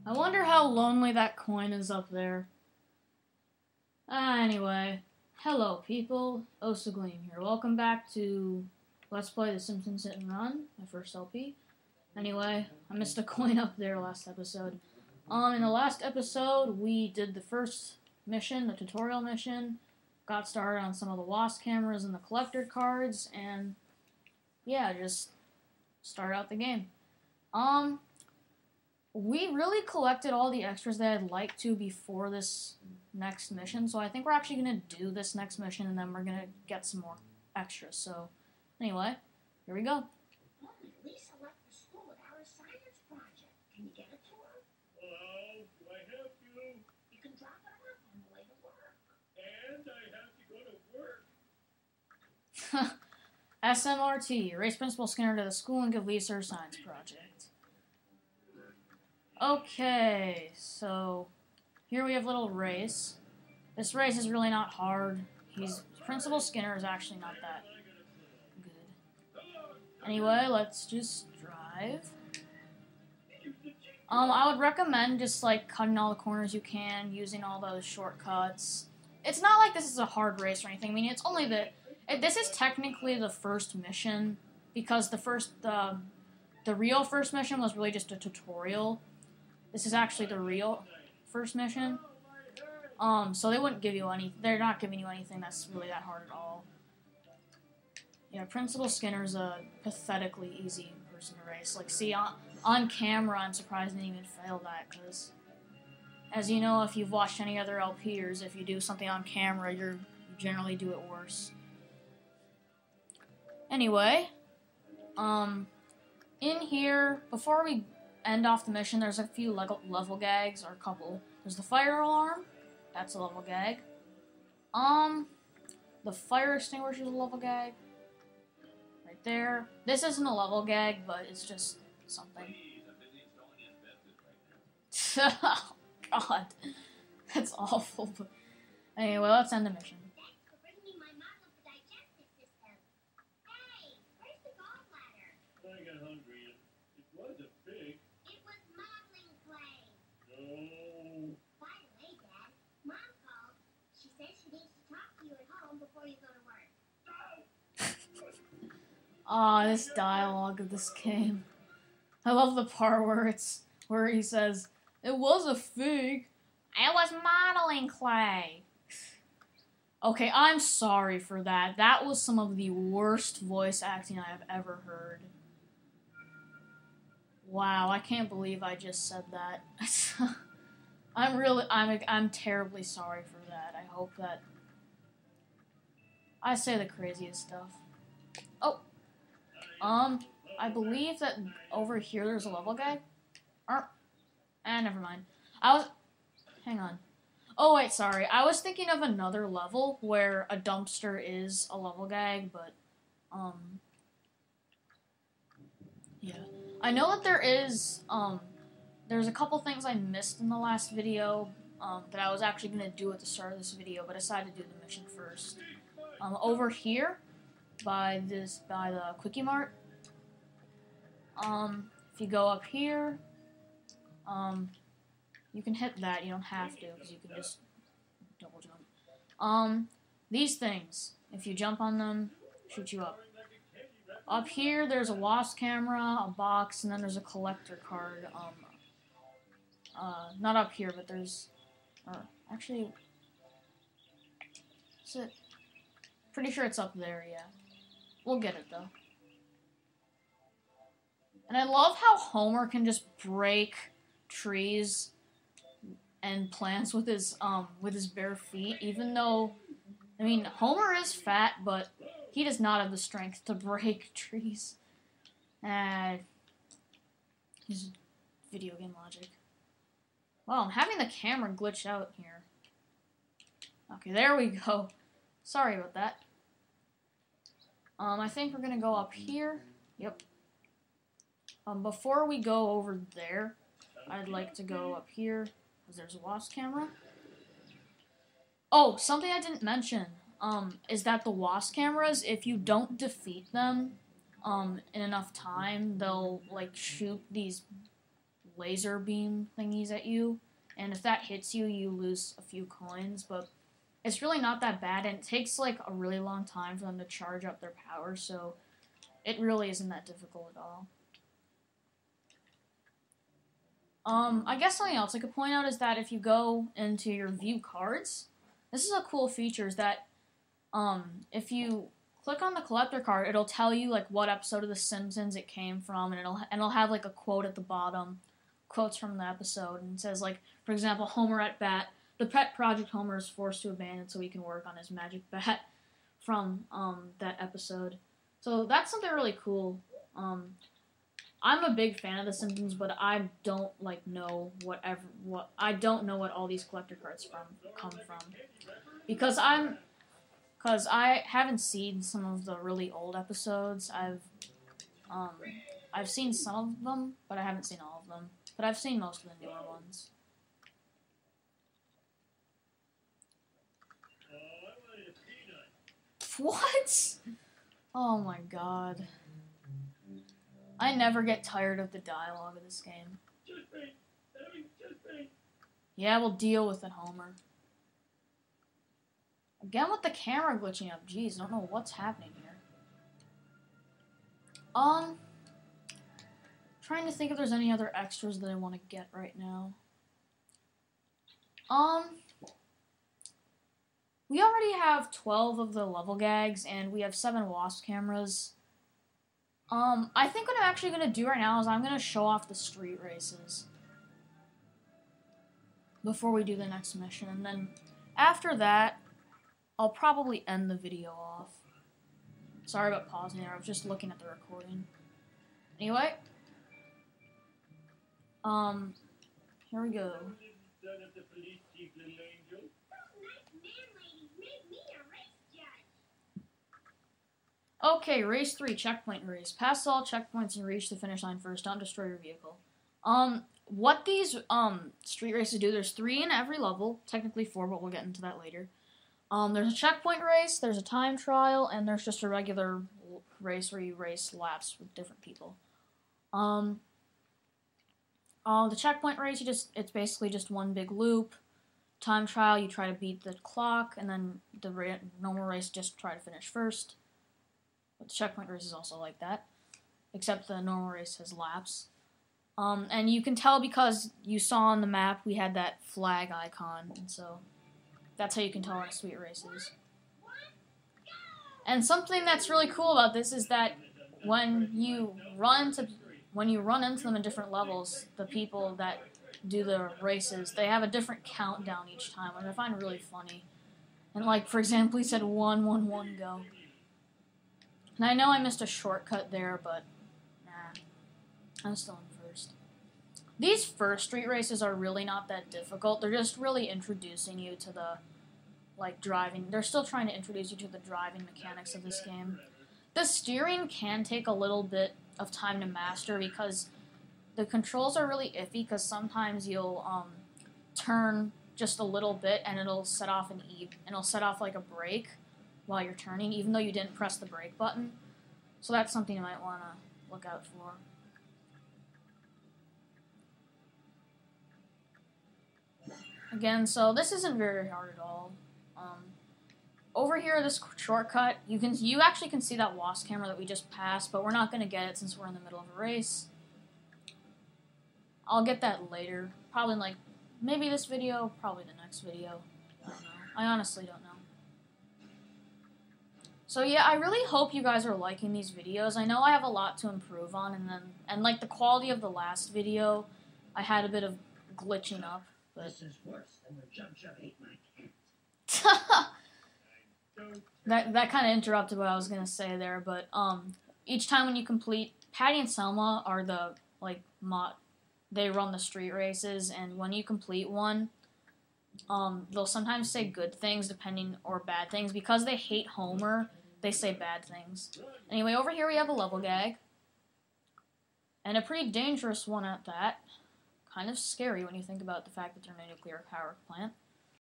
I wonder how lonely that coin is up there. Anyway, hello people, Osagleam here. Welcome back to Let's Play The Simpsons Hit and Run, my first LP. Anyway, I missed a coin up there last episode. In the last episode, we did the first mission, the tutorial mission, got started on some of the WASP cameras and the collector cards, and yeah, just started out the game. We really collected all the extras that I'd like to before this next mission, so I think we're actually going to do this next mission, and then we're going to get some more extras. So, anyway, here we go. Lisa left the school without a science project. Can you get it to her? Well, do I have to? You can drop it off on the way to work. And I have to go to work. SMRT, erase Principal Skinner to the school and give Lisa her science project. Okay, so here we have little Race. This Race is really not hard. Principal Skinner is actually not that good. Anyway, let's just drive. I would recommend just like cutting all the corners you can, using all those shortcuts. It's not like this is a hard race or anything. I mean, it's only this is technically the first mission, because the real first mission was really just a tutorial. This is actually the real first mission. So they wouldn't give you they're not giving you anything that's really that hard at all. Yeah, Principal Skinner's a pathetically easy person to race. Like, see, on camera, I'm surprised I didn't even fail that, because, as you know, if you've watched any other LPers, if you do something on camera, you generally do it worse. Anyway, in here, before we end off the mission, there's a few level gags, or a couple. There's the fire alarm, that's a level gag. The fire extinguisher is a level gag. Right there. This isn't a level gag, but it's just something. Oh, God. That's awful. But anyway, let's end the mission. Thanks for bringing me my model of the digestive system. Hey, where's the gallbladder? I got hungry. It was a pig. It was modeling clay. No. By the way, Dad, Mom called. She says she needs to talk to you at home before you go to work. Aw, this dialogue of this game. I love the part where he says, "It was a fig. It was modeling clay." Okay, I'm sorry for that. That was some of the worst voice acting I have ever heard. Wow, I can't believe I just said that. I'm terribly sorry for that. I hope that I say the craziest stuff. Oh, I believe that over here there's a level gag. Never mind. Hang on. Oh wait, sorry. I was thinking of another level where a dumpster is a level gag, but, yeah. I know that there's a couple things I missed in the last video, that I was actually gonna do at the start of this video, but I decided to do the mission first. Over here, by the Quickie Mart, if you go up here, you can hit that. You don't have to, because you can just double jump. These things, if you jump on them, shoot you up. Up here, there's a WASP camera, a box, and then there's a collector card. Not up here, but there's, actually, is it? Pretty sure it's up there, yeah. We'll get it, though. And I love how Homer can just break trees and plants with his bare feet, even though, I mean, Homer is fat, but he does not have the strength to break trees. His video game logic. Wow, I'm having the camera glitch out here. Okay, there we go. Sorry about that. I think we're gonna go up here. Yep. Before we go over there, I'd like to go up here, because there's a WASP camera. Oh, something I didn't mention, is that the WASP cameras, if you don't defeat them, in enough time, they'll, like, shoot these laser beam thingies at you, and if that hits you, you lose a few coins, but it's really not that bad, and it takes like a really long time for them to charge up their power, so it really isn't that difficult at all. I guess something else I could point out is that if you go into your view cards, this is a cool feature, is that if you click on the collector card, it'll tell you like what episode of The Simpsons it came from, and it'll have like a quote at the bottom, quotes from the episode, and it says like, for example, Homer at bat, the pet project Homer is forced to abandon so he can work on his magic bat, from that episode. So that's something really cool. I'm a big fan of The Simpsons, but I don't know what all these collector cards come from, because I haven't seen some of the really old episodes. I've seen some of them, but I haven't seen all of them. But I've seen most of the newer ones. What? Oh my god. I never get tired of the dialogue of this game. Yeah, we'll deal with it, Homer. Again with the camera glitching up. Jeez, I don't know what's happening here. Trying to think if there's any other extras that I want to get right now. We already have 12 of the level gags, and we have 7 wasp cameras. I think what I'm actually going to do right now is I'm going to show off the street races before we do the next mission, and then after that, I'll probably end the video off. Sorry about pausing there, I was just looking at the recording. Anyway, here we go. Okay, race 3, checkpoint race. Pass all checkpoints and reach the finish line first. Don't destroy your vehicle. What these street races do, there's 3 in every level. Technically 4, but we'll get into that later. There's a checkpoint race, there's a time trial, and there's just a regular race where you race laps with different people. The checkpoint race, it's basically just one big loop. Time trial, you try to beat the clock, and then the normal race, just try to finish first. But the checkpoint race is also like that, except the normal race has laps. And you can tell because you saw on the map we had that flag icon, and so that's how you can tell when a street race is. And something that's really cool about this is that when you run into them in different levels, the people that do the races, they have a different countdown each time, which I find really funny. And like, for example, he said 1, 1, 1, go. And I know I missed a shortcut there, but nah, I'm still in first. These first street races are really not that difficult. They're just really introducing you to the, driving. They're still trying to introduce you to the driving mechanics of this game. The steering can take a little bit of time to master because the controls are really iffy, because sometimes you'll turn just a little bit and it'll set off like a brake while you're turning, even though you didn't press the brake button. So that's something you might want to look out for. Again, so this isn't very hard at all. Over here, this shortcut, you actually can see that wasp camera that we just passed, but we're not going to get it since we're in the middle of a race. I'll get that later. Probably maybe this video, probably the next video. I don't know. I honestly don't know. So yeah, I really hope you guys are liking these videos. I know I have a lot to improve on, and like the quality of the last video, I had a bit of glitching up. But this is worse than when Jub ate my cat. that kind of interrupted what I was gonna say there. But each time when you complete, Patty and Selma are the they run the street races, and when you complete one, they'll sometimes say good things or bad things. Because they hate Homer, they say bad things. Anyway, over here we have a level gag. And a pretty dangerous one at that. Kind of scary when you think about the fact that they're in a nuclear power plant.